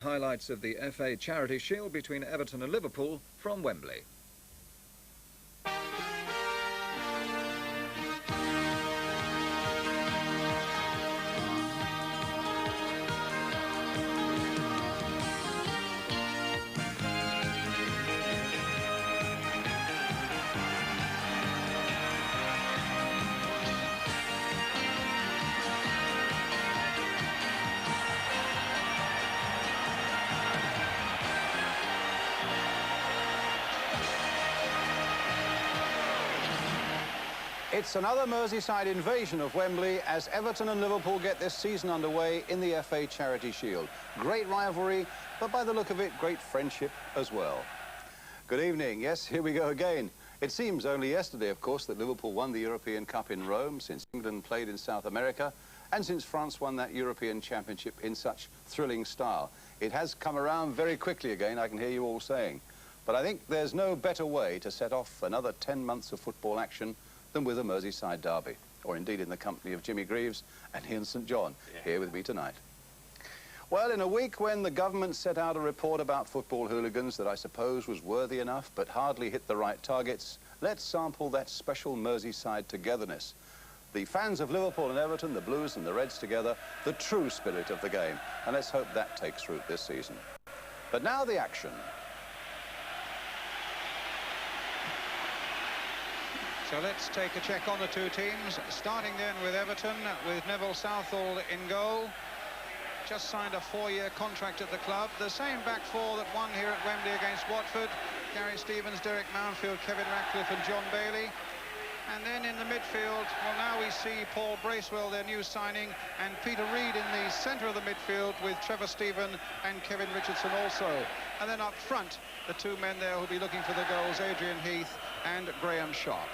Highlights of the FA Charity Shield between Everton and Liverpool from Wembley. It's another Merseyside invasion of Wembley as Everton and Liverpool get this season underway in the FA Charity Shield. Great rivalry, but by the look of it, great friendship as well. Good evening. Yes, here we go again. It seems only yesterday, of course, that Liverpool won the European Cup in Rome, since England played in South America, and since France won that European Championship in such thrilling style. It has come around very quickly again, I can hear you all saying. But I think there's no better way to set off another 10 months of football action than with a Merseyside derby, or indeed in the company of Jimmy Greaves and Ian St John, here with me tonight. Well, in a week when the government set out a report about football hooligans that I suppose was worthy enough but hardly hit the right targets, let's sample that special Merseyside togetherness. The fans of Liverpool and Everton, the Blues and the Reds together, the true spirit of the game, and let's hope that takes root this season. But now the action. So let's take a check on the two teams, starting then with Everton, with Neville Southall in goal. Just signed a 4-year contract at the club. The same back four that won here at Wembley against Watford. Gary Stevens, Derek Mountfield, Kevin Ratcliffe and John Bailey. And then in the midfield, well, now we see Paul Bracewell, their new signing, and Peter Reid in the centre of the midfield with Trevor Stephen and Kevin Richardson also. And then up front, the two men there who'll be looking for the goals, Adrian Heath and Graham Sharp.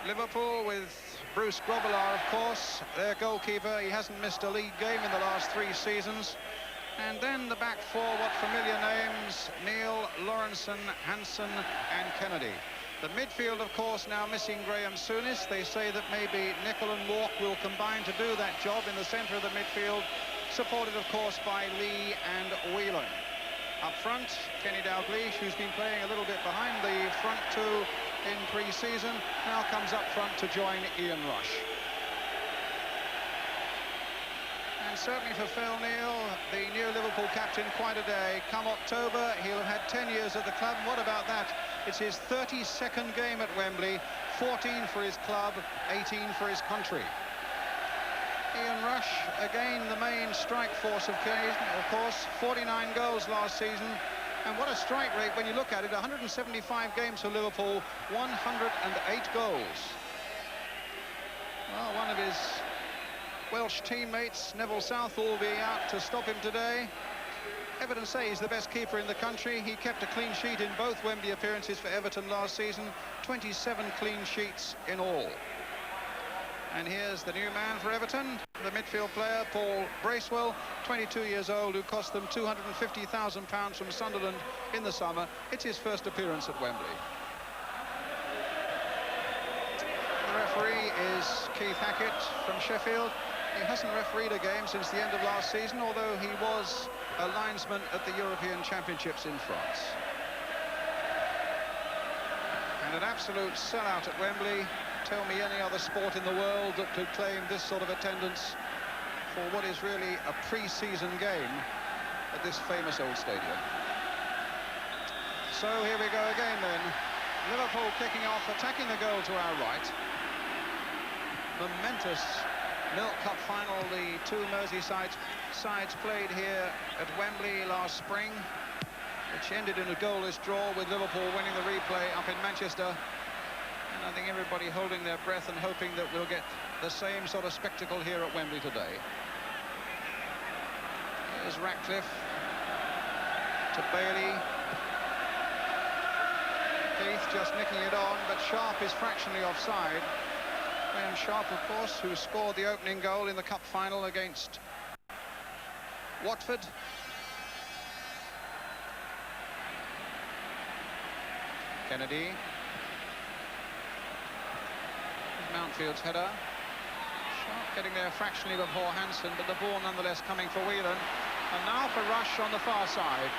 Liverpool with Bruce Grobbelaar, of course, their goalkeeper. He hasn't missed a league game in the last 3 seasons. And then the back four, what familiar names, Neil, Lawrenson, Hansen and Kennedy. The midfield, of course, now missing Graham Souness. They say that maybe Nicol and Walk will combine to do that job in the centre of the midfield, supported, of course, by Lee and Whelan. Up front, Kenny Dalglish, who's been playing a little bit behind the front two in pre-season, now comes up front to join Ian Rush. And certainly for Phil Neal, the new Liverpool captain, quite a day. Come October, he'll have had 10 years at the club. What about that? It's his 32nd game at Wembley, 14 for his club, 18 for his country. Ian Rush, again the main strike force of course, 49 goals last season. And what a strike rate when you look at it, 175 games for Liverpool, 108 goals. Well, one of his Welsh teammates, Neville Southall, will be out to stop him today. Everton say he's the best keeper in the country. He kept a clean sheet in both Wembley appearances for Everton last season, 27 clean sheets in all. And here's the new man for Everton, the midfield player, Paul Bracewell, 22 years old, who cost them £250,000 from Sunderland in the summer. It's his first appearance at Wembley. The referee is Keith Hackett from Sheffield. He hasn't refereed a game since the end of last season, although he was a linesman at the European Championships in France. And an absolute sellout at Wembley. Tell me any other sport in the world that could claim this sort of attendance for what is really a pre-season game at this famous old stadium. So here we go again then. Liverpool kicking off, attacking the goal to our right. Momentous Milk Cup final, the two Merseyside sides played here at Wembley last spring, which ended in a goalless draw with Liverpool winning the replay up in Manchester. And I think everybody holding their breath and hoping that we'll get the same sort of spectacle here at Wembley today. Here's Ratcliffe to Bailey. Heath just nicking it on, but Sharp is fractionally offside. Graham Sharp, of course, who scored the opening goal in the cup final against Watford. Kennedy. Mountfield's header. Sharp getting there fractionally before Hansen, but the ball nonetheless coming for Whelan. Rush on the far side.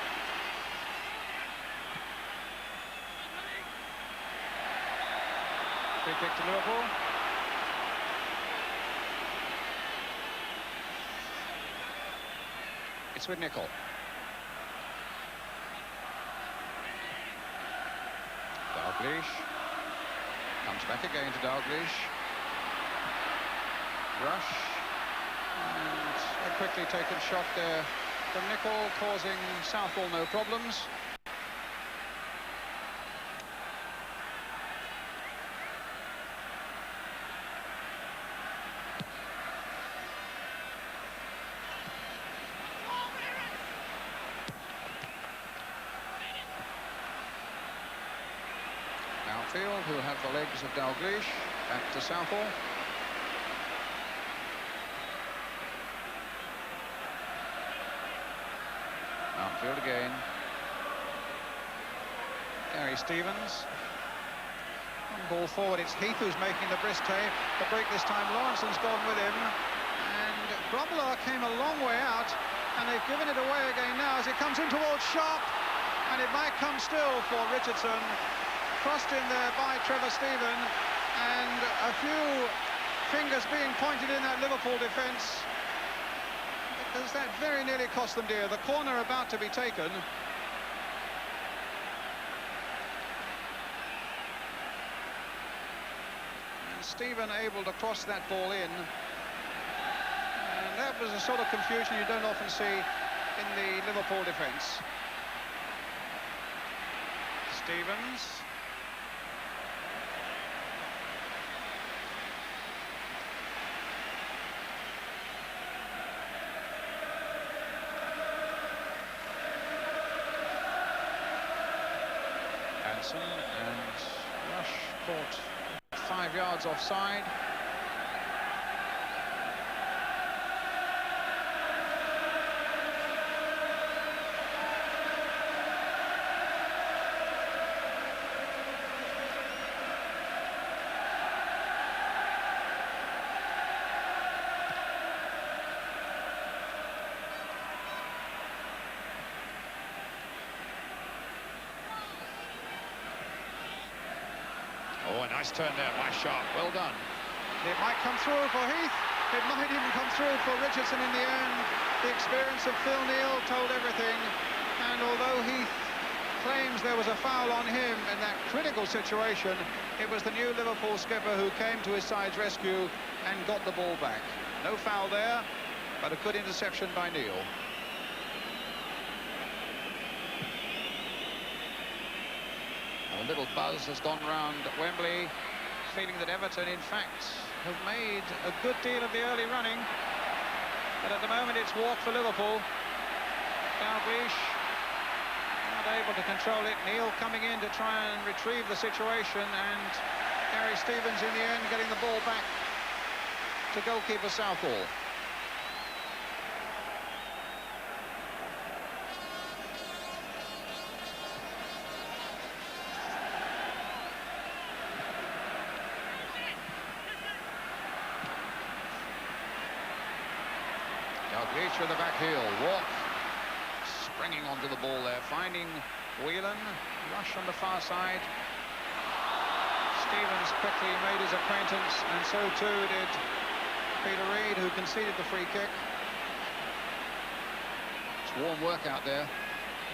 Free kick to Liverpool. It's with Nicol. Dalglish. Comes back again to Dalglish. Rush. And a quickly taken shot there from Nicol, causing Southall no problems. Field, who have the legs of Dalglish, back to Southall. Outfield again. Gary Stevens. One ball forward, it's Heath who's making the break this time. Lawrenson's gone with him. And Grobbelaar came a long way out, and they've given it away again now as it comes in towards Sharp. And it might come still for Richardson. Crossed in there by Trevor Stephen, and a few fingers being pointed in that Liverpool defence, because that very nearly cost them dear. The corner about to be taken. And Stephen able to cross that ball in, and that was a sort of confusion you don't often see in the Liverpool defence. Stevens. And Rush caught 5 yards offside. Oh, a nice turn there by Sharp. Well done. It might come through for Heath. It might even come through for Richardson in the end. The experience of Phil Neal told everything. And although Heath claims there was a foul on him in that critical situation, it was the new Liverpool skipper who came to his side's rescue and got the ball back. No foul there, but a good interception by Neal. A little buzz has gone round Wembley, feeling that Everton, in fact, have made a good deal of the early running. But at the moment, it's walk for Liverpool. Dalglish not able to control it. Neal coming in to try and retrieve the situation, and Gary Stevens in the end getting the ball back to goalkeeper Southall. Dalglish with the back heel. Walk springing onto the ball there, finding Whelan. Rush on the far side. Stevens quickly made his acquaintance, and so too did Peter Reid, who conceded the free kick. It's warm work out there.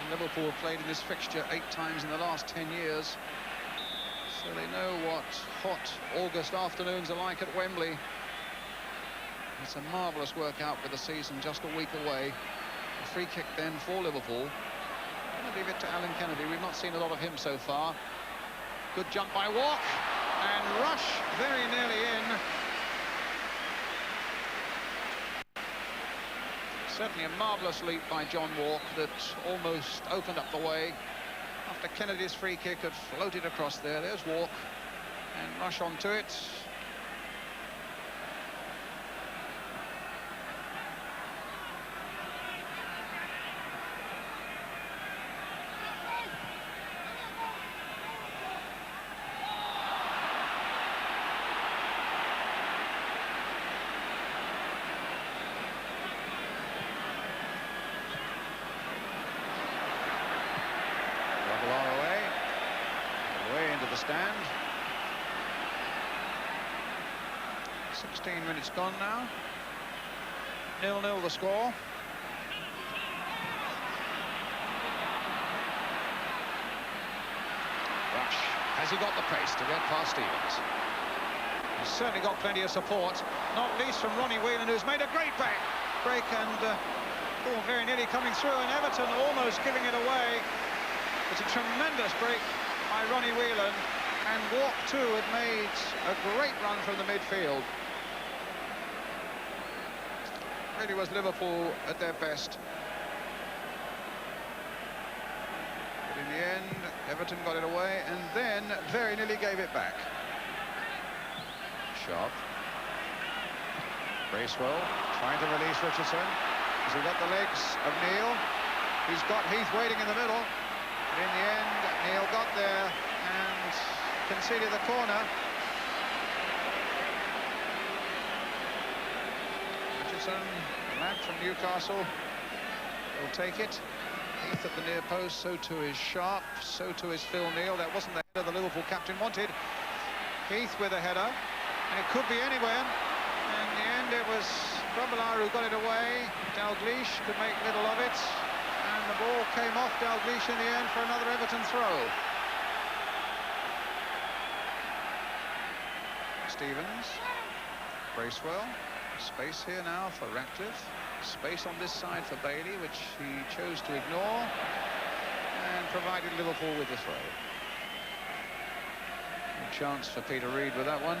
And Liverpool have played in this fixture 8 times in the last 10 years. So they know what hot August afternoons are like at Wembley. It's a marvellous workout with the season just a week away. A free kick then for Liverpool. I'm going to leave it to Alan Kennedy. We've not seen a lot of him so far. Good jump by Walk. And Rush very nearly in. Certainly a marvellous leap by John Walk that almost opened up the way. After Kennedy's free kick had floated across there. There's Walk. And Rush onto it. the stand. 16 minutes gone now. 0-0 the score. Rush. Has he got the pace to get past Stevens? He's certainly got plenty of support, not least from Ronnie Whelan, who's made a great break and very nearly coming through, and Everton almost giving it away. It's a tremendous break by Ronnie Whelan, and Walk too had made a great run from the midfield. Really was Liverpool at their best. But in the end, Everton got it away and then very nearly gave it back. Sharp. Bracewell trying to release Richardson. Has he got the legs of Neil? He's got Heath waiting in the middle. But in the end, Neil got there and conceded the corner. Richardson, the lad from Newcastle, will take it. Heath at the near post, so too is Sharp, so too is Phil Neal. That wasn't the header the Liverpool captain wanted. Heath with a header, and it could be anywhere. In the end, it was Grobbelaar who got it away. Dalglish could make little of it, and the ball came off Dalglish in the end for another Everton throw. Stevens, Bracewell, space here now for Ratcliffe, space on this side for Bailey, which he chose to ignore, and provided Liverpool with the throw. Good chance for Peter Reid with that one.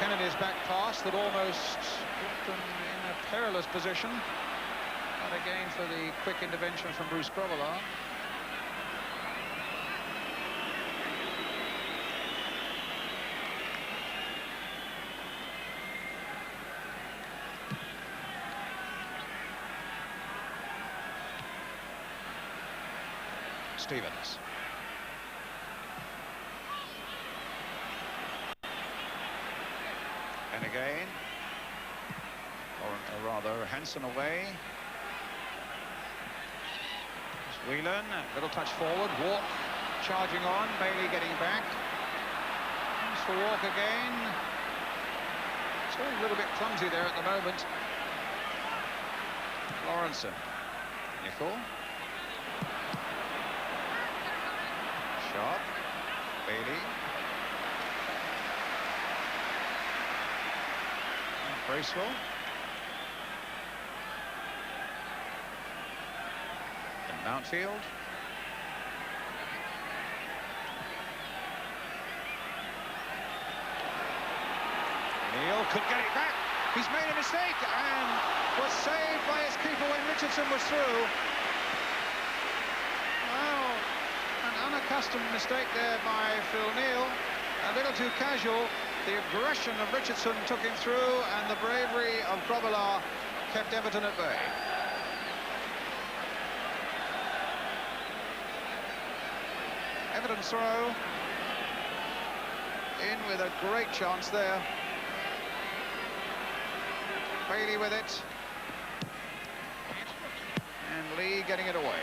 Kennedy's back pass that almost put them in a perilous position. But again for the quick intervention from Bruce Grobbelaar. Stevens. And again, or rather, Hansen away. Whelan, a little touch forward, Walk charging on, Bailey getting back. Comes for Walk again. It's all a little bit clumsy there at the moment. Lawrenson, Nicol. Sharp, Bailey. Bracewell. And Mountfield. Neil could get it back. He's made a mistake and was saved by his keeper when Richardson was through. Well, an unaccustomed mistake there by Phil Neal. A little too casual. The aggression of Richardson took him through, and the bravery of Grobbelaar kept Everton at bay. Everton throw. In with a great chance there. Bailey with it. And Lee getting it away.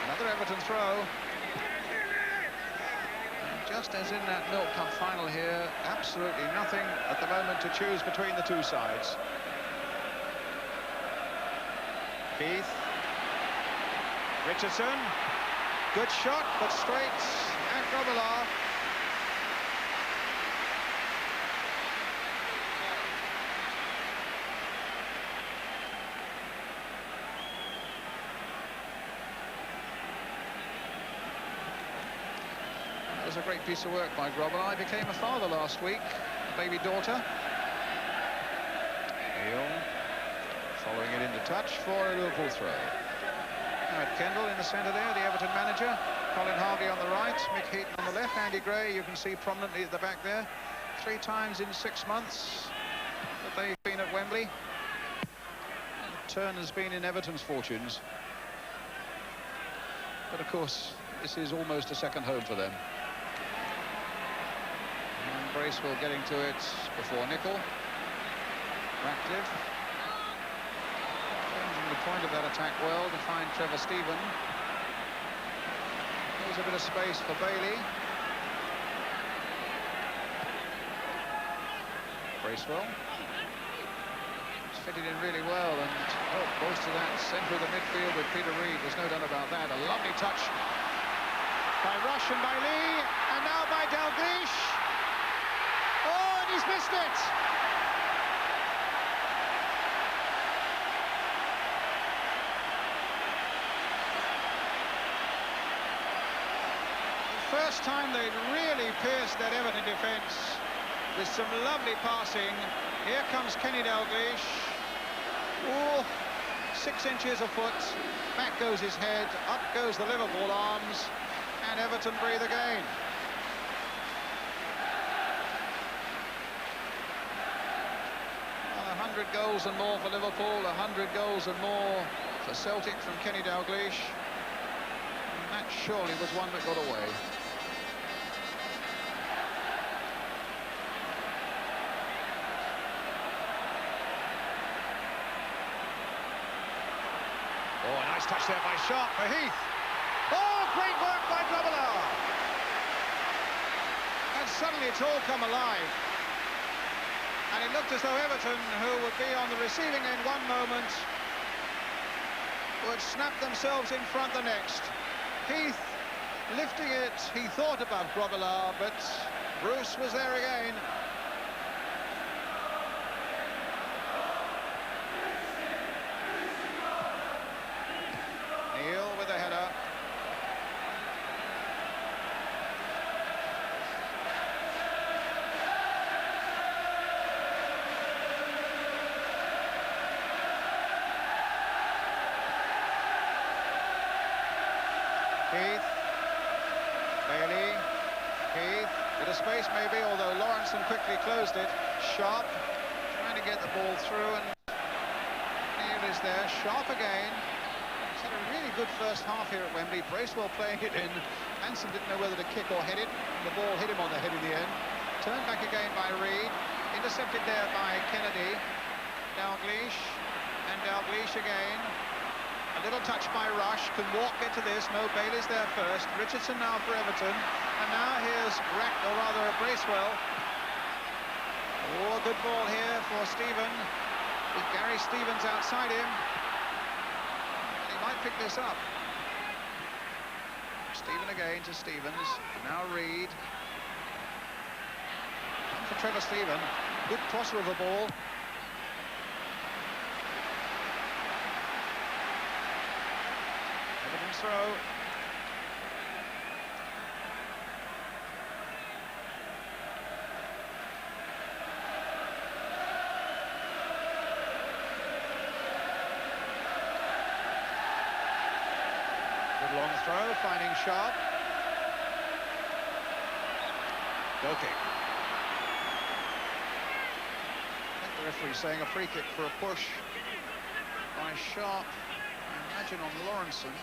Another Everton throw. Just as in that Milk Cup final here, absolutely nothing at the moment to choose between the two sides. Heath. Richardson. Good shot, but straight at Grobbelaar. It was a great piece of work by Grobbelaar. He became a father last week, a baby daughter. Neil following it into touch for a Liverpool throw. Kendall in the centre there, the Everton manager. Colin Harvey on the right, Mick Heaton on the left, Andy Gray, you can see prominently at the back there. 3 times in 6 months that they've been at Wembley. And the turn has been in Everton's fortunes. But of course, this is almost a second home for them. And Bracewell getting to it before Nicol. Ratcliffe changing the point of that attack well to find Trevor Stephen. There's a bit of space for Bailey. Bracewell. It's fitted in really well and close to that centre of the midfield with Peter Reid. There's no doubt about that. A lovely touch by Rush and by Lee, and now by Dalglish. Oh, and he's missed it! The first time they'd really pierced that Everton defence with some lovely passing. Here comes Kenny Dalglish. Oh, 6 inches a foot. Back goes his head. Up goes the Liverpool arms. And Everton breathe again. Well, 100 goals and more for Liverpool. 100 goals and more for Celtic from Kenny Dalglish. And that surely was one that got away. Oh, a nice touch there by Sharp for Heath. Oh, great work by Grobbelaar. And suddenly it's all come alive. And it looked as though Everton, who would be on the receiving end one moment, would snap themselves in front the next. Heath lifting it, he thought above Grobbelaar, but Bruce was there again. Neil with a header. Heath. Bailey. Heath. Bit of space maybe, although Lawrenson quickly closed it. Sharp trying to get the ball through, and Neil is there. Sharp again. He's had a really good first half here at Wembley. Bracewell playing it in. Hansen didn't know whether to kick or head it. The ball hit him on the head in the end. Turned back again by Reid. Intercepted there by Kennedy. Dalglish. And Dalglish again. A little touch by Rush. Can Walk get to this? No, Bailey's there first. Richardson now for Everton. And now here's Bracewell. Oh, a good ball here for Stephen. With Gary Stevens outside him. Might pick this up. Stephen again to Stevens. Now Reid. And for Trevor Stephen. Good crosser of a ball. Everton's throw. Long throw, finding Sharp. Goal kick. I think the referee's saying a free kick for a push by Sharp. I imagine on Lawrenson.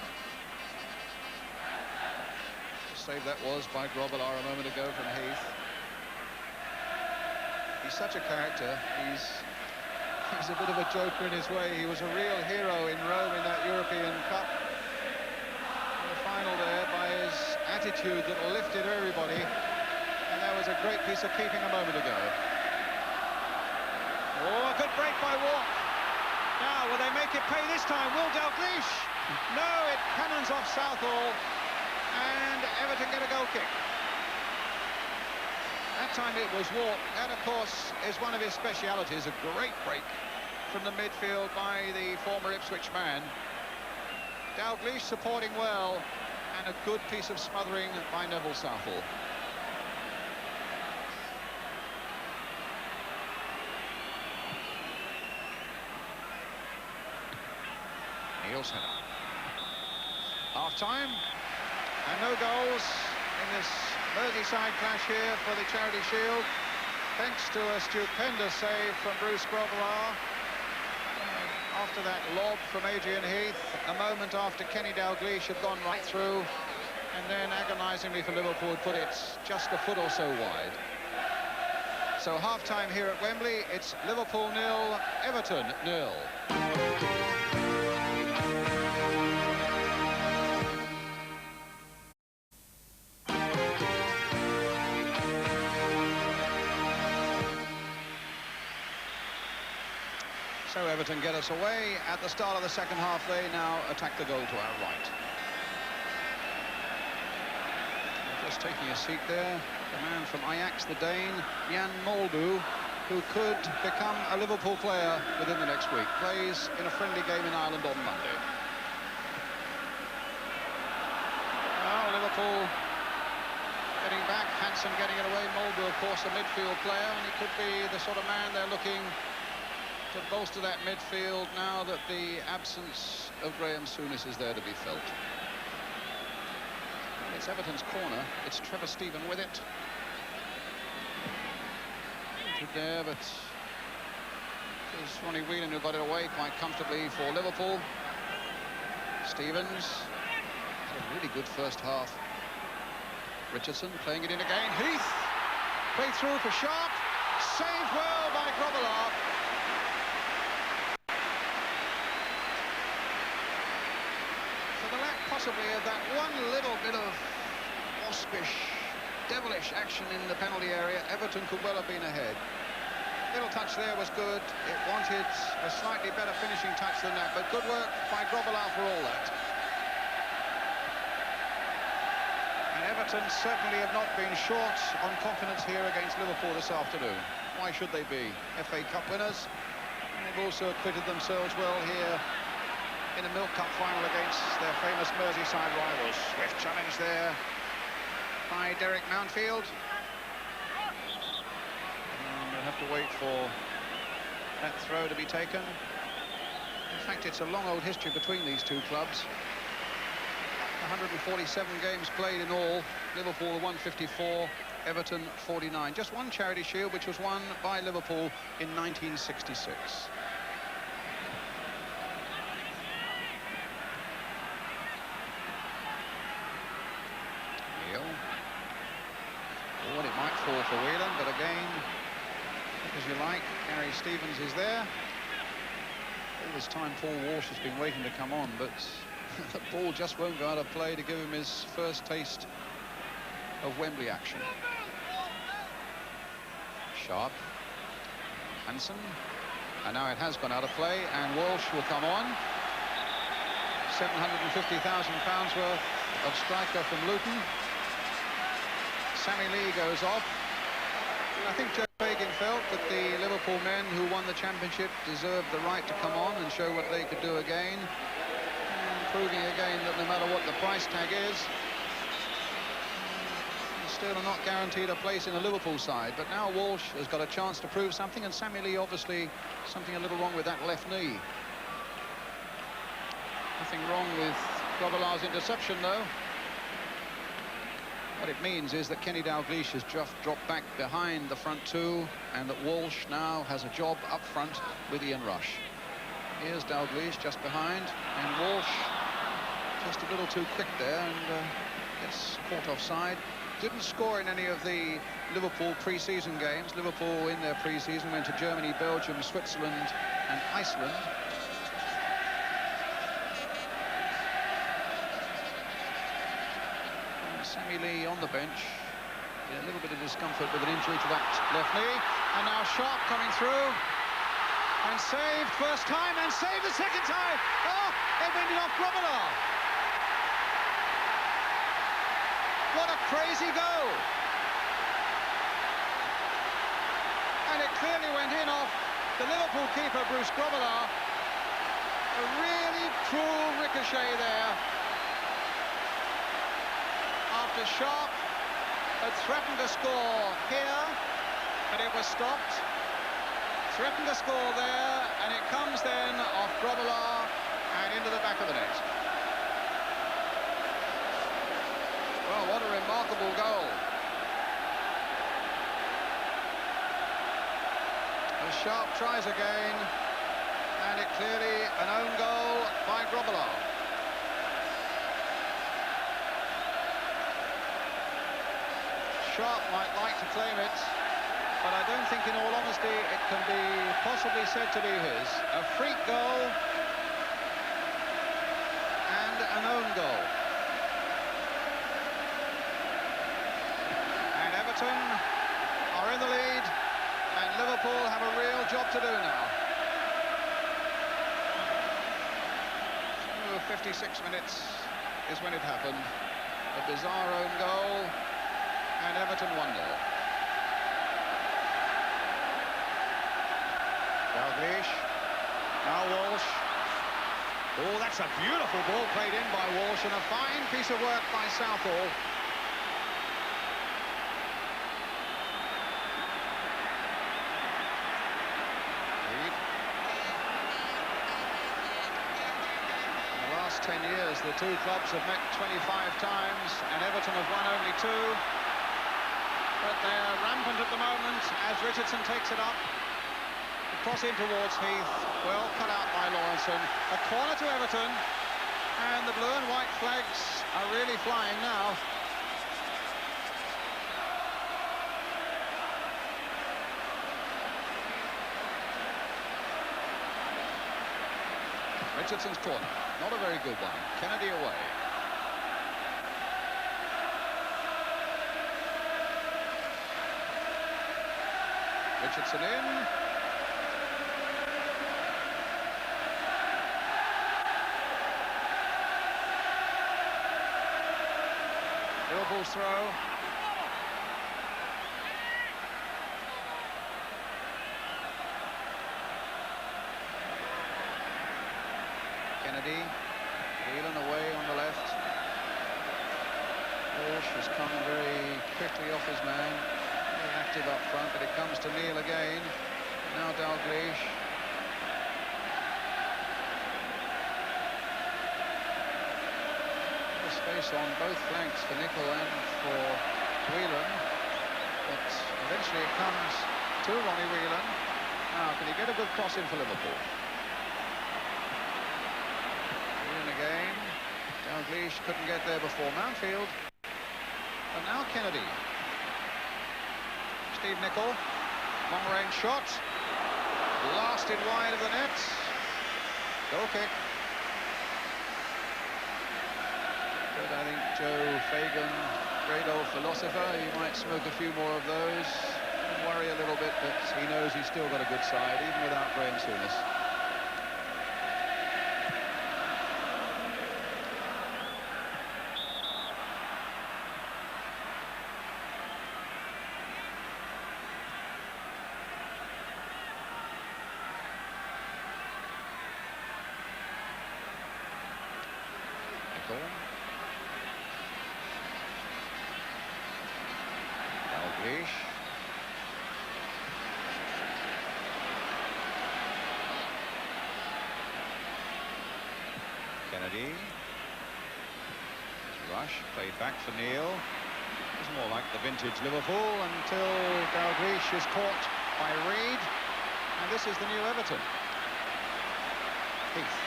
The save that was by Grobbelaar a moment ago from Heath. He's such a character. He's a bit of a joker in his way. He was a real hero in Rome in that European Cup. Final there by his attitude that lifted everybody, and that was a great piece of keeping a moment ago. Oh, a good break by Walk. Now, will they make it pay this time? Will Dalglish? No, it cannons off Southall, and Everton get a goal kick. That time it was Walk. That, of course, is one of his specialities, a great break from the midfield by the former Ipswich man. Dalglish supporting well, and a good piece of smothering by Neville Southall. Neil's header. Half-time, and no goals in this Merseyside clash here for the Charity Shield. thanks to a stupendous save from Bruce Grobbelaar. After that lob from Adrian Heath, a moment after Kenny Dalglish had gone right through, and then agonisingly for Liverpool put it just a foot or so wide. So half-time here at Wembley, it's Liverpool 0, Everton 0. So Everton get us away. At the start of the second half, they now attack the goal to our right. Just taking a seat there, the man from Ajax, the Dane, Jan Moldu, who could become a Liverpool player within the next week. Plays in a friendly game in Ireland on Monday. Well, Liverpool getting back, Hansen getting it away. Moldu, of course, a midfield player, and he could be the sort of man they're looking to bolster that midfield now that the absence of Graham Souness is there to be felt. It's Everton's corner. It's Trevor Stephen with it. There, but it's Ronnie Whelan who got it away quite comfortably for Liverpool. Stevens had a really good first half. Richardson playing it in again. Heath played through for Sharp. Saved well by Grobbelaar. Possibly of that one little bit of waspish, devilish action in the penalty area, Everton could well have been ahead. Little touch there was good. It wanted a slightly better finishing touch than that, but good work by Grobbelaar for all that. And Everton certainly have not been short on confidence here against Liverpool this afternoon. Why should they be? FA Cup winners. And they've also acquitted themselves well here in a Milk Cup final against their famous Merseyside rivals. Swift challenge there by Derek Mountfield. And we'll have to wait for that throw to be taken. In fact, it's a long old history between these two clubs. 147 games played in all. Liverpool 154, Everton 49. Just one Charity Shield, which was won by Liverpool in 1966. It might fall for Whelan, but again, as you like, Gary Stevens is there. All this time Paul Walsh has been waiting to come on, but the ball just won't go out of play to give him his first taste of Wembley action. Sharp, Hansen, and now it has gone out of play, and Walsh will come on. £750,000 worth of striker from Luton. Sammy Lee goes off. I think Joe Fagan felt that the Liverpool men who won the championship deserved the right to come on and show what they could do again, and proving again that no matter what the price tag is, still are not guaranteed a place in the Liverpool side. But now Walsh has got a chance to prove something, and Sammy Lee obviously something a little wrong with that left knee. Nothing wrong with Grobbelaar's interception though. What it means is that Kenny Dalglish has just dropped back behind the front two, and that Walsh now has a job up front with Ian Rush. Here's Dalglish just behind, and Walsh just a little too quick there and gets caught offside. Didn't score in any of the Liverpool pre-season games. Liverpool in their pre-season went to Germany, Belgium, Switzerland and Iceland. Sammy Lee on the bench, a little bit of discomfort with an injury to that left knee, and now Sharp coming through and saved first time and saved the second time. Oh, it went off Grobbelaar. What a crazy goal. And it clearly went in off the Liverpool keeper Bruce Grobbelaar. A really cruel ricochet there. After Sharp had threatened to score here, but it was stopped. Threatened to score there, and it comes then off Grobbelaar and into the back of the net. Well, what a remarkable goal. As Sharp tries again, and it clearly an own goal by Grobbelaar. Sharp might like to claim it, but I don't think, in all honesty, it can be possibly said to be his. A freak goal and an own goal. And Everton are in the lead, and Liverpool have a real job to do now. So 56 minutes is when it happened. A bizarre own goal, and Everton 1-0. Dalglish, now Walsh. Oh, that's a beautiful ball played in by Walsh, and a fine piece of work by Southall. In the last 10 years, the two clubs have met 25 times, and Everton have won only 2. But they're rampant at the moment as Richardson takes it up. Cross in towards Heath, well cut out by Lawrenson. A corner to Everton, and the blue and white flags are really flying now. Richardson's corner, not a very good one. Kennedy away. Richardson in. Liverpool's throw. Kennedy, Whelan away on the left. Walsh has come very quickly off his man. Very active up front, but it comes to Neil again. Now Dalglish. Space on both flanks for Nicol and for Whelan, but eventually it comes to Ronnie Whelan. Now, can he get a good cross in for Liverpool? Whelan again. Dalglish couldn't get there before Mountfield. And now Kennedy. Steve Nicol. Long-range shot. Blasted wide of the net. Goal kick. But I think Joe Fagan, great old philosopher, he might smoke a few more of those and worry a little bit, but he knows he's still got a good side, even without Graham Souness. Nicol. Dalglish. Kennedy. Rush, played back for Neil. It's more like the vintage Liverpool until Dalglish is caught by Reid. And this is the new Everton. Heath.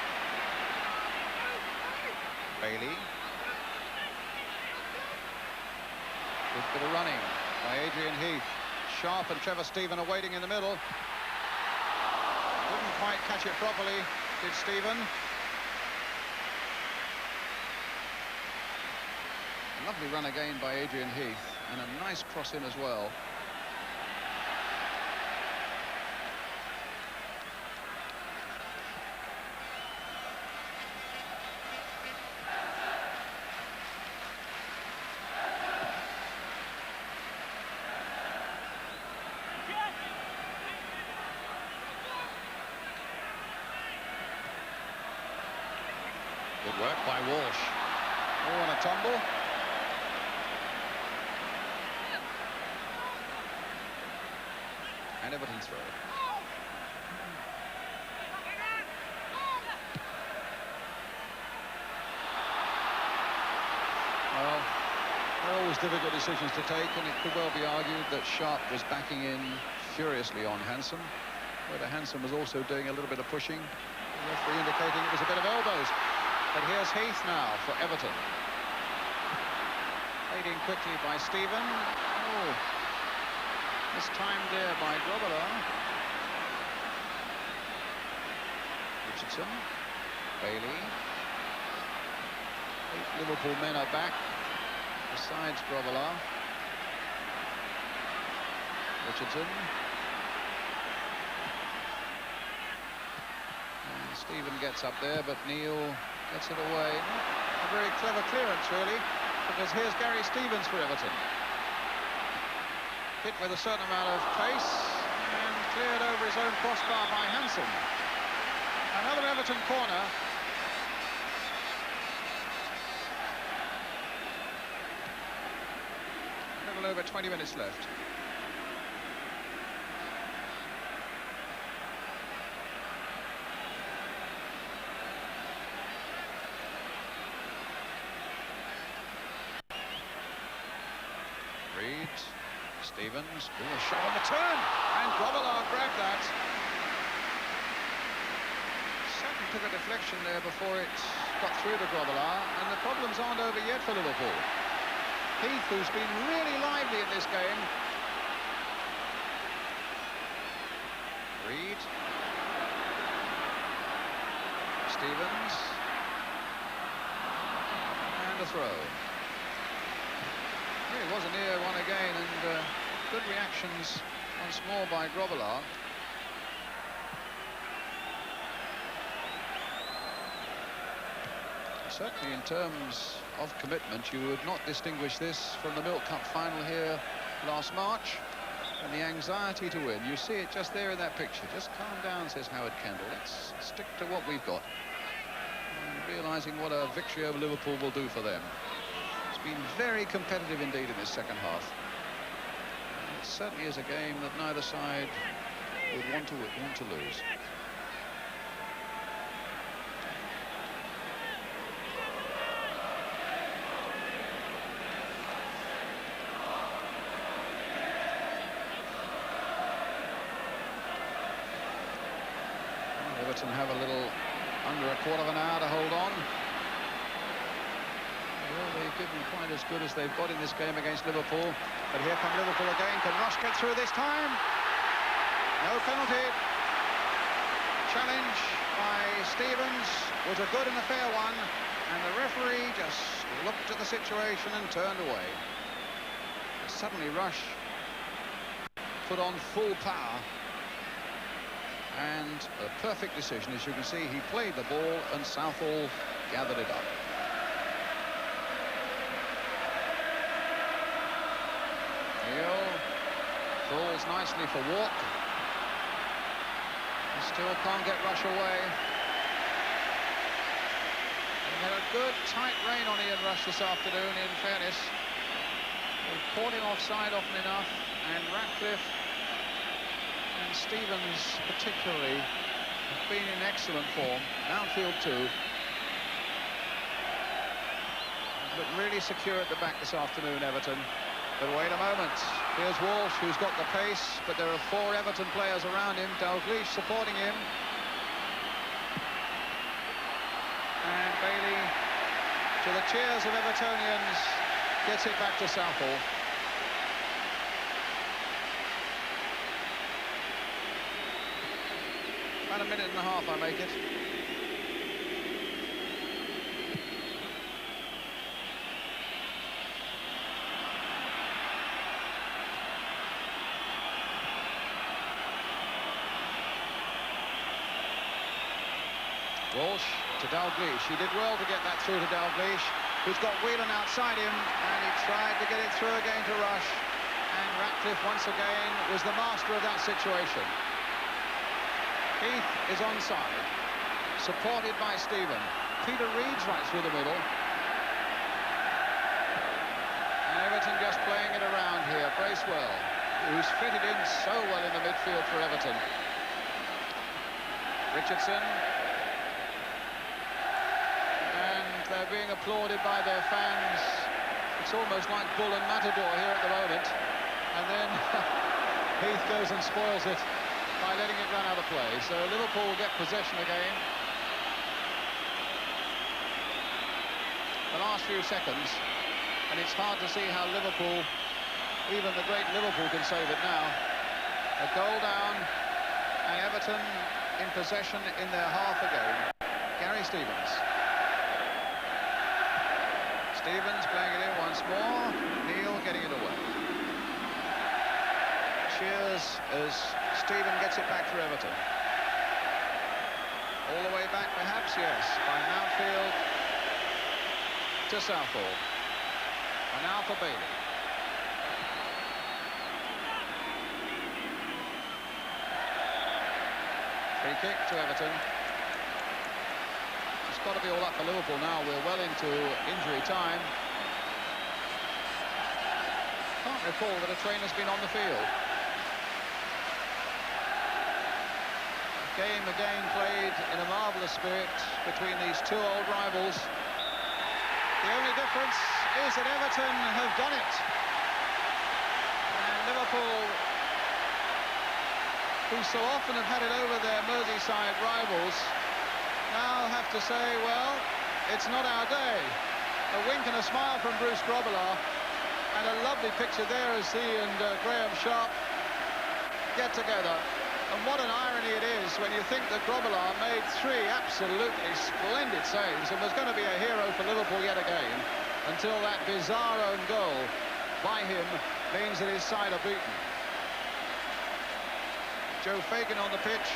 Bailey. Good bit of running by Adrian Heath. Sharp and Trevor Stephen are waiting in the middle. Didn't quite catch it properly, did Stephen. Lovely run again by Adrian Heath, and a nice cross in as well. Good work by Walsh. Oh, and a tumble. And Everton throw. Well, they're always difficult decisions to take, and it could well be argued that Sharp was backing in furiously on Hansen. whether Hansen was also doing a little bit of pushing. The referee indicating it was a bit of elbows. But here's Heath now for Everton. Played in quickly by Stephen. Oh, mistimed there by Grobbelaar. Richardson. Bailey. 8 Liverpool men are back, besides Grobbelaar. Richardson. And Stephen gets up there, but Neil gets it away. Not a very clever clearance, really, because here's Gary Stevens for Everton. Hit with a certain amount of pace and cleared over his own crossbar by Hansen. Another Everton corner. A little over 20 minutes left. Reed, Stevens, a shot on the turn, and Grobbelaar grabbed that. Certainly took a deflection there before it got through to Grobbelaar, and the problems aren't over yet for Liverpool. Heath, who's been really lively in this game. Reed. Stevens. And a throw. It was a near one again, and good reactions once more by Grobbelaar. Certainly in terms of commitment, you would not distinguish this from the Milk Cup final here last March, and the anxiety to win. You see it just there in that picture. Just calm down, says Howard Kendall. Let's stick to what we've got. And realising what a victory over Liverpool will do for them. It's been very competitive indeed in this second half. It certainly is a game that neither side would want to lose. Everton have a little under a quarter of an hour to hold on. Well, they've given quite as good as they've got in this game against Liverpool. But here come Liverpool again. Can Rush get through this time? No penalty. Challenge by Stevens was a good and a fair one. And the referee just looked at the situation and turned away. Suddenly Rush put on full power. And a perfect decision, as you can see. He played the ball and Southall gathered it up. Neil falls nicely for Walk. He still can't get Rush away. He had a good tight rein on Ian Rush this afternoon, in fairness. They caught him offside often enough, and Ratcliffe and Stevens particularly have been in excellent form. Mountfield too. Look really secure at the back this afternoon, Everton. But wait a moment. Here's Walsh, who's got the pace, but there are 4 Everton players around him. Dalglish supporting him. And Bailey, to the cheers of Evertonians, gets it back to Southall. About a minute and a half, I make it. Walsh to Dalglish. He did well to get that through to Dalglish, who's got Whelan outside him, and he tried to get it through again to Rush. And Ratcliffe, once again, was the master of that situation. Heath is onside, supported by Stephen. Peter Reed's right through the middle. And Everton just playing it around here. Bracewell, who's fitted in so well in the midfield for Everton. Richardson. And they're being applauded by their fans. It's almost like Bull and Matador here at the moment. And then Heath goes and spoils it. by letting it run out of play. So Liverpool will get possession again. The last few seconds, and it's hard to see how Liverpool, even the great Liverpool, can save it now. A goal down, and Everton in possession in their half again. Gary Stevens. Stevens playing it in once more. Neil getting it away. Cheers as Stephen gets it back for Everton. All the way back, perhaps, yes, by Mountfield to Southall. And now for Bailey. Free kick to Everton. It's got to be all up for Liverpool now. We're well into injury time. Can't recall that a trainer's been on the field. Game again played in a marvellous spirit between these two old rivals. The only difference is that Everton have done it. And Liverpool, who so often have had it over their Merseyside rivals, now have to say, well, it's not our day. A wink and a smile from Bruce Grobbelaar, and a lovely picture there as he and Graham Sharp get together. And what an irony it is when you think that Grobbelaar made 3 absolutely splendid saves and was going to be a hero for Liverpool yet again, until that bizarre own goal by him means that his side are beaten. Joe Fagan on the pitch,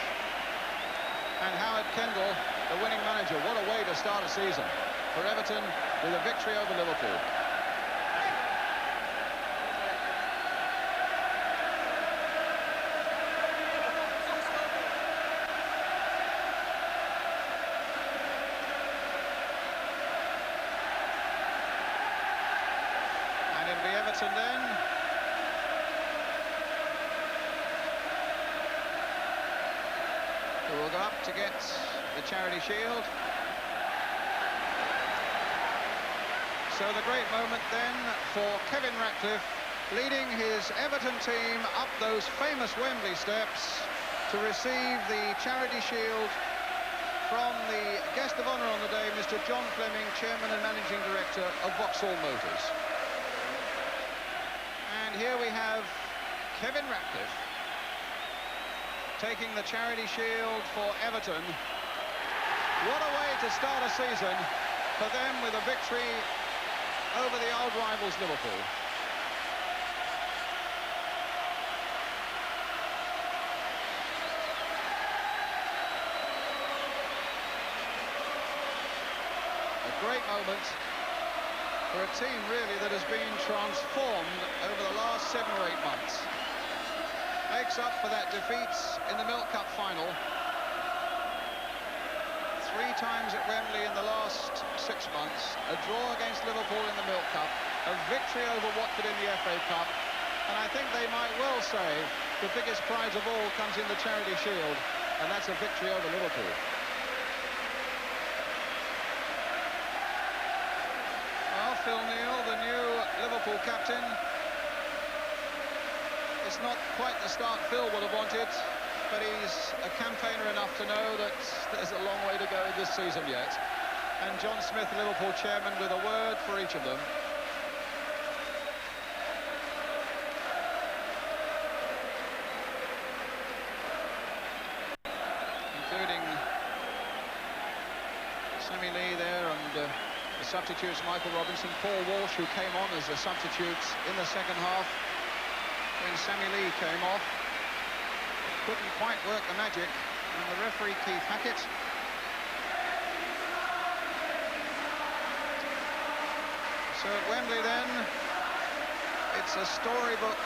and Howard Kendall, the winning manager. What a way to start a season for Everton with a victory over Liverpool. Everton then. Who will go up to get the Charity Shield. So the great moment then for Kevin Ratcliffe, leading his Everton team up those famous Wembley steps to receive the Charity Shield from the guest of honour on the day, Mr. John Fleming, Chairman and Managing Director of Vauxhall Motors. And here we have Kevin Ratcliffe taking the Charity Shield for Everton. What a way to start a season for them, with a victory over the old rivals Liverpool. A great moment for a team, really, that has been transformed over the last 7 or 8 months. Makes up for that defeat in the Milk Cup final. 3 times at Wembley in the last 6 months. A draw against Liverpool in the Milk Cup. A victory over Watford in the FA Cup. And I think they might well say the biggest prize of all comes in the Charity Shield, and that's a victory over Liverpool. Phil Neal, the new Liverpool captain. It's not quite the start Phil would have wanted, but he's a campaigner enough to know that there's a long way to go this season yet. And John Smith, Liverpool chairman, with a word for each of them. Including Sammy Lee there, and the substitutes, Michael Robinson, Paul Walsh, who came on as a substitute in the second half when Sammy Lee came off. Couldn't quite work the magic. And the referee, Keith Hackett. So at Wembley then, it's a storybook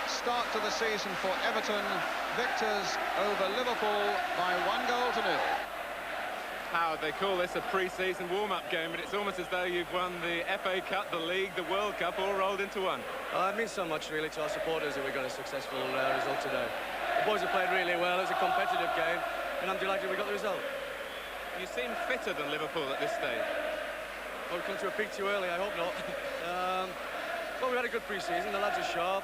start to the season for Everton. Victors over Liverpool by 1-0. Howard, they call this a pre-season warm-up game, but it's almost as though you've won the FA Cup, the League, the World Cup, all rolled into one. It means so much, really, to our supporters that we got a successful result today. The boys have played really well. It was a competitive game, and I'm delighted we got the result. You seem fitter than Liverpool at this stage. Well, we've come to a peak too early, I hope not. Well, we had a good pre-season. The lads are sharp.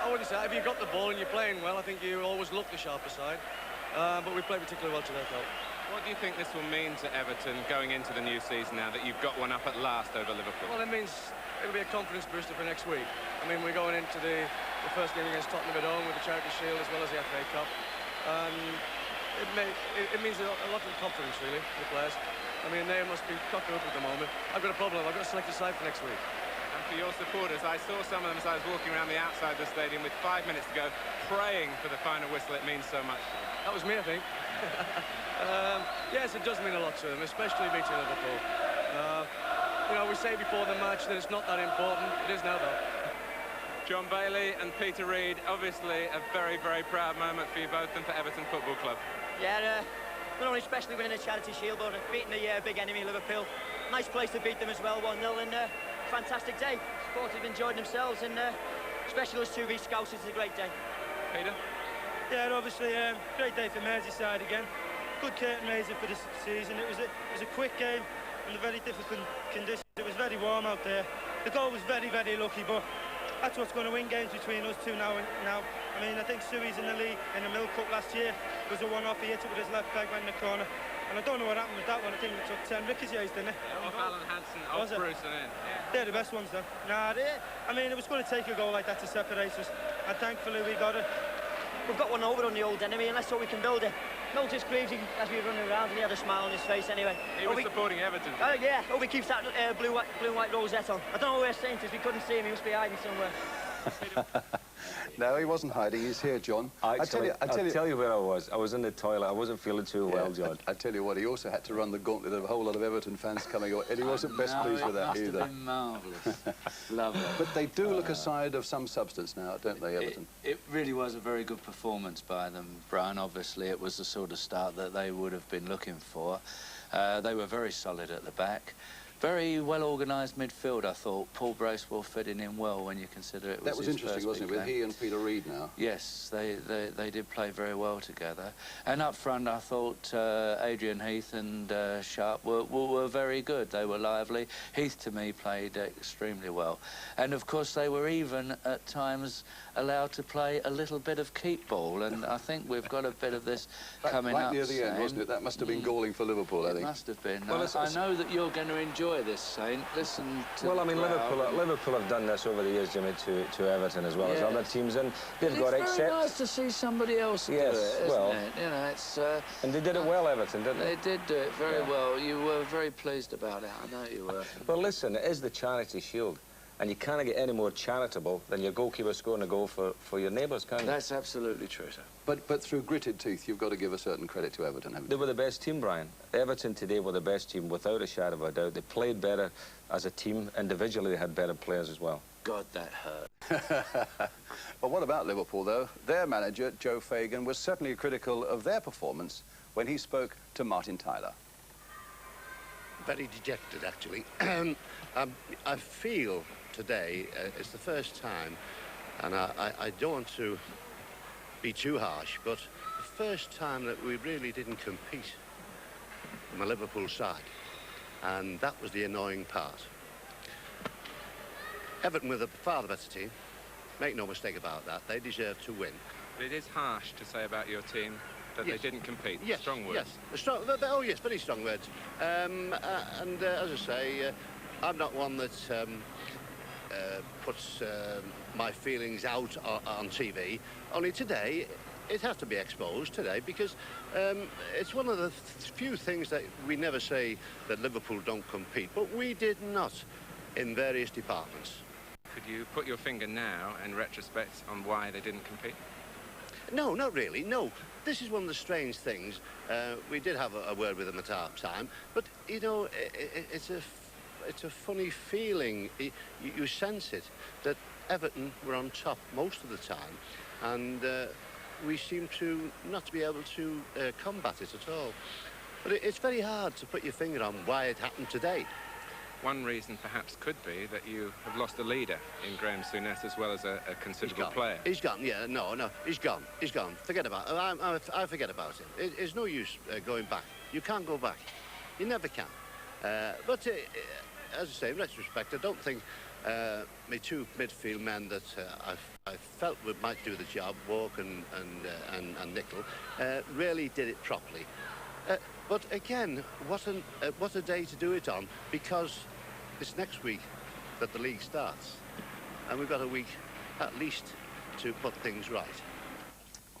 I wouldn't say that. If you've got the ball and you're playing well, I think you always look the sharper side. But we played particularly well today, Phil. What do you think this will mean to Everton going into the new season now that you've got one up at last over Liverpool? Well, it means it'll be a confidence booster for next week. I mean, we're going into the first game against Tottenham at home with the Charity Shield as well as the FA Cup. And it means a lot of confidence, really, for the players. I mean, they must be cocking up at the moment. I've got a problem. I've got to select a side for next week. And for your supporters, I saw some of them as I was walking around the outside of the stadium with 5 minutes to go, praying for the final whistle. It means so much. That was me, I think. Yes, it does mean a lot to them, especially beating Liverpool. You know, we say before the match that it's not that important. It is now, though. John Bailey and Peter Reid, obviously a very, very proud moment for you both and for Everton Football Club. Yeah, not only especially winning the Charity Shield, but beating the big enemy, Liverpool. Nice place to beat them as well, 1-0, and fantastic day. Supporters have enjoyed themselves, and especially those 2 V Scouts, it's a great day. Peter? Yeah, obviously, great day for Merseyside again. Good curtain raiser for this season. It was a quick game under very difficult conditions. It was very warm out there. The goal was very, very lucky, but that's what's going to win games between us two now. I mean, I think Suey's in the league in the Mill Cup last year. It was a one-off. He hit it with his left leg, went in the corner. And I don't know what happened with that one. I think it took 10 ricochet's, didn't it? Off Alan Hansen, off Bruce and in. Yeah. They're the best ones, then. Nah, I mean, it was going to take a goal like that to separate us. And thankfully, we got it. We've got one over on the old enemy, and that's what we can build it. Noel just grieves as we were running around, and he had a smile on his face anyway. He was supporting Everton. Yeah, hope he keeps that blue and white rosette on. I don't know where Saint is, we couldn't see him, he must be hiding somewhere. No, he wasn't hiding. He's here, John. I'll tell you where I was. I was in the toilet. I wasn't feeling too well, John. I tell you what, he also had to run the gauntlet of a whole lot of Everton fans coming away, and he wasn't best pleased with that either. It must have been marvellous. Lovely. But they do look a side of some substance now, don't they, Everton? It really was a very good performance by them, Brian. Obviously, it was the sort of start that they would have been looking for. They were very solid at the back. Very well-organised midfield, I thought. Paul Bracewell fitting in well when you consider it was That was interesting, wasn't it, with he and Peter Reid now? Yes, they did play very well together. And up front, I thought Adrian Heath and Sharp were very good. They were lively. Heath, to me, played extremely well. And, of course, they were even, at times, allowed to play a little bit of keep ball. And I think we've got a bit of this coming up. Right near the end, wasn't it? That must have been galling for Liverpool, I think. It must have been. Well, I know that you're going to enjoy this, Saint. Listen to Well, I mean, Liverpool have done this over the years, Jimmy, to Everton as well as other teams, and they've got It's very nice to see somebody else do it, isn't it? You know, it's... and they did it well, Everton, didn't they? They did do it very well. You were very pleased about it. I know you were. Well, listen, it is the Charity Shield, and you can't get any more charitable than your goalkeeper scoring a goal for your neighbours, can you? That's absolutely true, sir. But through gritted teeth, you've got to give a certain credit to Everton, haven't They you? were the best team, Brian. Everton today were the best team, without a shadow of a doubt. They played better as a team. Individually, they had better players as well. God, that hurt. But what about Liverpool, though? Their manager, Joe Fagan, was certainly critical of their performance when he spoke to Martin Tyler. Very dejected, actually. I feel today it's the first time, and I don't want to be too harsh, but the first time that we really didn't compete from a Liverpool side, and that was the annoying part. Everton with a far better team, make no mistake about that, they deserve to win. But it is harsh to say about your team that they didn't compete. Yes, strong words. Yes, oh yes, very strong words. And as I say, I'm not one that puts my feelings out on TV. Only today, it has to be exposed today because it's one of the few things that we never say that Liverpool don't compete, but we did not in various departments. Could you put your finger now, in retrospect, on why they didn't compete? No, not really, no. This is one of the strange things. We did have a word with them at half time, but, you know, it's a funny feeling. You sense it, that Everton were on top most of the time, and we seem to not be able to combat it at all. But it's very hard to put your finger on why it happened today. One reason perhaps could be that you have lost a leader in Graham Souness as well as a considerable player. He's gone, yeah, no, he's gone. He's gone. Forget about it. I forget about him. It's no use going back. You can't go back. You never can. But as I say, in retrospect, I don't think my two midfield men that I felt might do the job, Walk and Nickel, really did it properly. But again, what a day to do it on, because it's next week that the league starts, and we've got a week at least to put things right.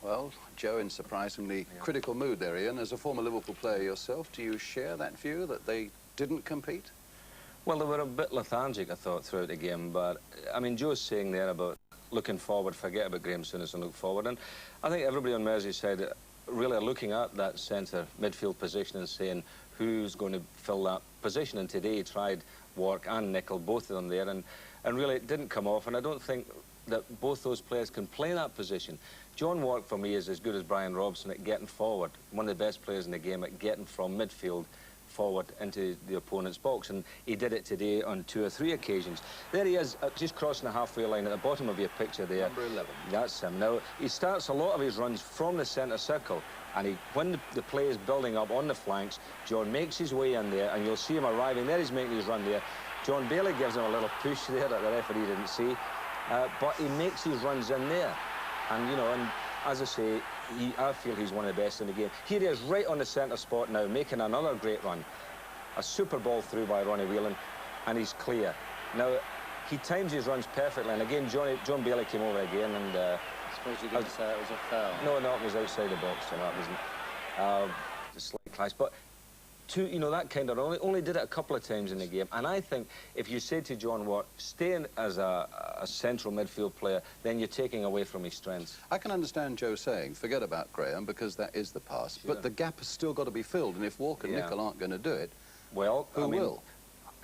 Well, Joe, in surprisingly critical mood there, Ian. As a former Liverpool player yourself, do you share that view that they didn't compete? Well, they were a bit lethargic, I thought, throughout the game. But, I mean, Joe's saying there about looking forward, forget about Graham Souness and look forward. And I think everybody on Merseyside really are looking at that centre midfield position and saying who's going to fill that position. And today he tried Wark and Nickel, both of them there, and really it didn't come off. And I don't think that both those players can play that position. John Wark, for me, is as good as Brian Robson at getting forward. One of the best players in the game at getting from midfield forward into the opponent's box, and he did it today on 2 or 3 occasions. There he is, just crossing the halfway line at the bottom of your picture there. Number 11. That's him. Now, he starts a lot of his runs from the centre circle, and when the play is building up on the flanks, John makes his way in there, and you'll see him arriving. There he's making his run there. John Bailey gives him a little push there that the referee didn't see, but he makes his runs in there. And, you know, and as I say, I feel he's one of the best in the game. Here he is right on the centre spot now, making another great run. A super ball through by Ronnie Whelan, and he's clear. Now, he times his runs perfectly, and again, John Bailey came over again, and... I suppose you didn't say it was a foul. No, it was outside the box, so that wasn't a slight clash. But, you know, that kind of only did it a couple of times in the game, and I think if you say to John Watt, stay in as a central midfield player, then you're taking away from his strengths. I can understand Joe saying, forget about Graham, because that is the past, sure. But the gap has still got to be filled, and if Walk and Nickel aren't going to do it, well, who will?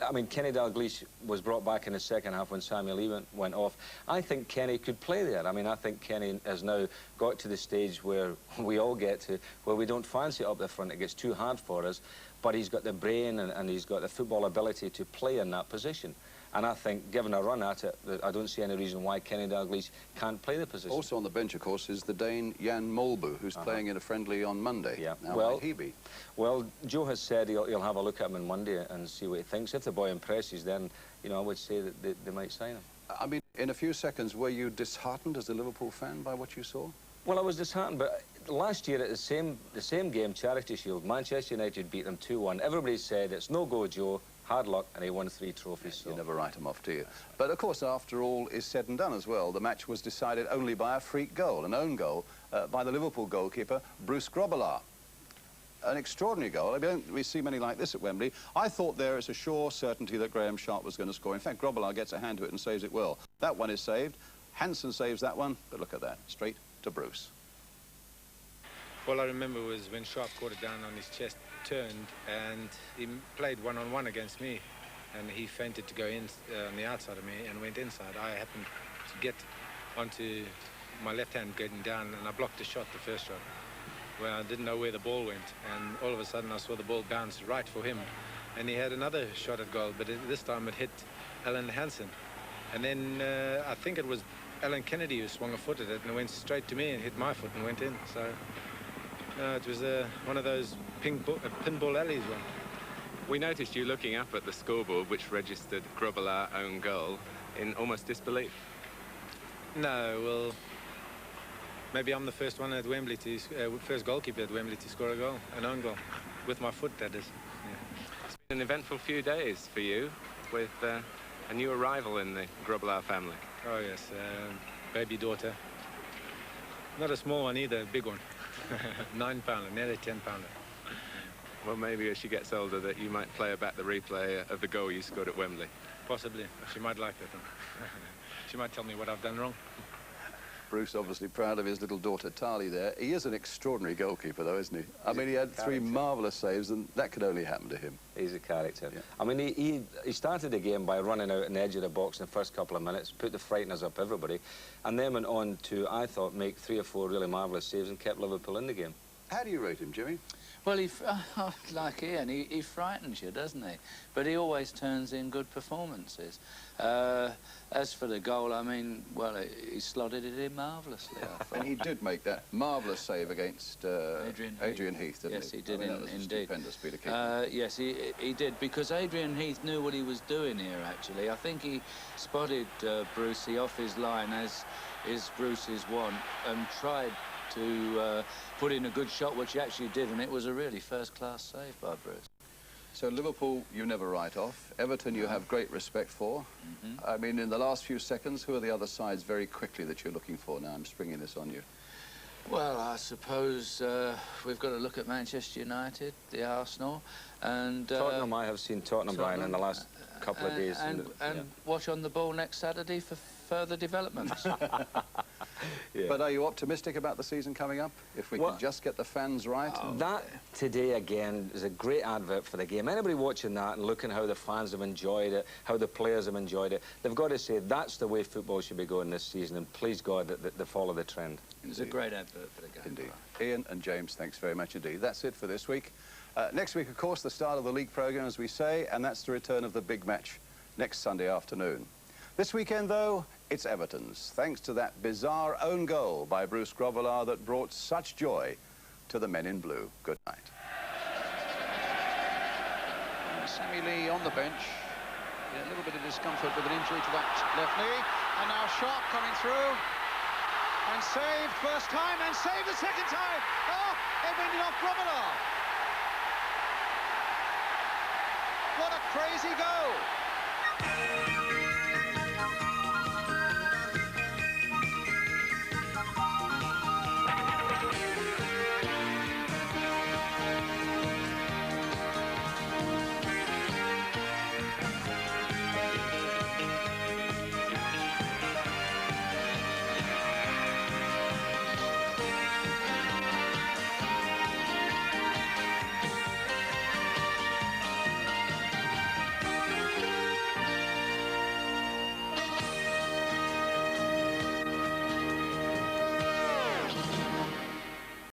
I mean, Kenny Dalglish was brought back in the second half when Samuel Lee went off. I think Kenny could play there. I mean, I think Kenny has now got to the stage where we all get to, where we don't fancy it up the front. It gets too hard for us, but he's got the brain and he's got the football ability to play in that position. And I think, given a run at it, I don't see any reason why Kenny Dalglish can't play the position. Also on the bench, of course, is the Dane Jan Molbu, who's playing in a friendly on Monday. Yeah. Now, well, might he be? Well, Joe has said he'll have a look at him on Monday and see what he thinks. If the boy impresses, then, you know, I would say that they might sign him. I mean, in a few seconds, were you disheartened as a Liverpool fan by what you saw? Well, I was disheartened, but last year at the same game, Charity Shield, Manchester United beat them 2-1. Everybody said, it's no go, Joe. Hard luck, and he won 3 trophies. So. You never write them off, do you? But, of course, after all is said and done as well, the match was decided only by a freak goal, an own goal, by the Liverpool goalkeeper, Bruce Grobbelaar. An extraordinary goal. I mean, we see many like this at Wembley. I thought there is a sure certainty that Graham Sharp was going to score. In fact, Grobbelaar gets a hand to it and saves it well. That one is saved. Hansen saves that one, but look at that, straight to Bruce. All I remember was when Sharp caught it down on his chest, turned, and he played one-on-one against me, and he feinted to go in on the outside of me and went inside. I happened to get onto my left hand getting down, and I blocked the shot, the first shot, where I didn't know where the ball went, and all of a sudden I saw the ball bounce right for him, and he had another shot at goal, but this time it hit Alan Hansen, and then I think it was Alan Kennedy who swung a foot at it, and it went straight to me and hit my foot and went in. So it was one of those pinball alleys one. We noticed you looking up at the scoreboard, which registered Grobbelaar own goal, in almost disbelief. No, well, maybe I'm the first one at Wembley to first goalkeeper at Wembley to score a goal, an own goal, with my foot, that is. Yeah. It's been an eventful few days for you, with a new arrival in the Grobbelaar family. Oh yes, baby daughter. Not a small one either, a big one. 9-pounder, nearly 10-pounder. Well, maybe as she gets older that you might play her back the replay of the goal you scored at Wembley. Possibly. She might like that. She might tell me what I've done wrong. Bruce obviously proud of his little daughter Tali there. He is an extraordinary goalkeeper though, isn't he? I mean, he had 3 marvellous saves, and that could only happen to him. He's a character. Yeah. I mean, he started the game by running out on the edge of the box in the first couple of minutes, put the frighteners up everybody, and then went on to, I thought, make 3 or 4 really marvellous saves and kept Liverpool in the game. How do you rate him, Jimmy? Well, like Ian, he frightens you, doesn't he? But he always turns in good performances. As for the goal, I mean, well, he slotted it in marvellously, I thought. And he did make that marvellous save against Adrian Heath, didn't he? Yes, he did, that was indeed. A stupendous bit of keeping. Yes, he did, because Adrian Heath knew what he was doing here, actually. I think he spotted Brucey off his line, as is Bruce's want, and tried to put in a good shot, which he actually did, and it was a really first-class save by Bruce. So Liverpool, you never write off. Everton, you have great respect for. I mean, in the last few seconds, who are the other sides very quickly that you're looking for now? I'm springing this on you. Well, I suppose we've got to look at Manchester United, the Arsenal, and... Tottenham, I have seen Tottenham, Brian, in the last couple of days. And watch on the ball next Saturday for further developments. Yeah. But are you optimistic about the season coming up? If we could just get the fans right? That, today, again, is a great advert for the game. Anybody watching that and looking how the fans have enjoyed it, how the players have enjoyed it, they've got to say that's the way football should be going this season, and please God that they follow the trend. It's a great advert for the game. Indeed. Ian and James, thanks very much indeed. That's it for this week. Next week, of course, the start of the league programme, as we say, and that's the return of the big match next Sunday afternoon. This weekend, though, it's Everton's, thanks to that bizarre own goal by Bruce Grobbelaar that brought such joy to the men in blue. Good night. Sammy Lee on the bench. A little bit of discomfort with an injury to that left knee. And now Sharp coming through. And saved first time, and saved the second time. Oh, it ended off Grobbelaar. What a crazy goal.